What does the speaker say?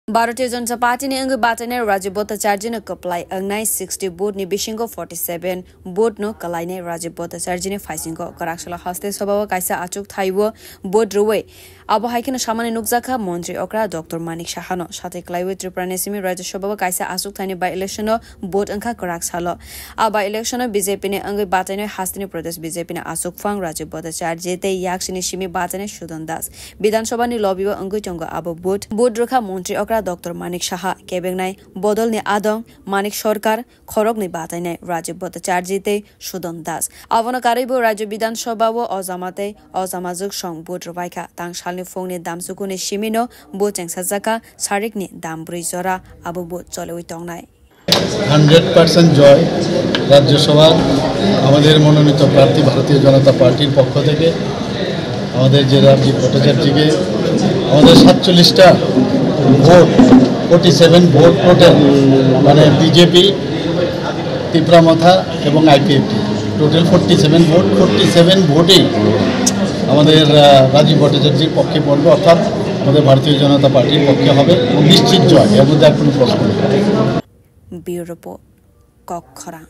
Bharatiya Janata Party ni ang batane Rajib Bhattacharya no kaplai angnai 60 vote ni bishingo 47 vote no kalai ne Rajib Bhattacharya ni faisingo karakshala haste sabawa kaisa achuk thaibo vote ruwe abo haikina samane nukjaka mantri okra Dr. Manik Sahano sate klaiwe Tripura Nesimi Rajya Sabha kaisa achuk thani by election no vote angka karakshala aba election no BJP ne ang batane hastini Pradesh BJP ne achuk phang Rajib Bhattacharya te yaksini simi batane Sudan Das Bidhan Sabha ni lobby ang tongo abo vote rokha mantri okra Dr. Manik Saha kebengnai bodol ni adong Manik Sarkar khorok ni batainai Rajib Bhattacharya te Sudan Das avona karibo Rajya Bidhan Sabha o ozamate ozamazuk song vote robaika tang salni phongni damsuku ni simino vote sajaka sarik ni dambrui jora abo vote cholewai tongnai 100% জয় রাজ্যসভার আমাদের মনোনীত প্রার্থী ভারতীয় জনতা পার্টির পক্ষ থেকে আমাদের যে রাজীব ভট্টাচার্যকে আমাদের 47টা ভোট 47 ভোট টোটাল মানে বিজেপি ত্রিপুরামথা এবং আইপিএফটি টোটাল 47 ভোট 47 ভোটেই আমাদের রাজীব ভট্টাচার্যের পক্ষে পড়বে অর্থাৎ আমাদের ভারতীয় জনতা পার্টির পক্ষে হবে নিশ্চিত জয় এর মধ্যে আর কোনো প্রশ্ন নেই। Bureau report কক্ষরা।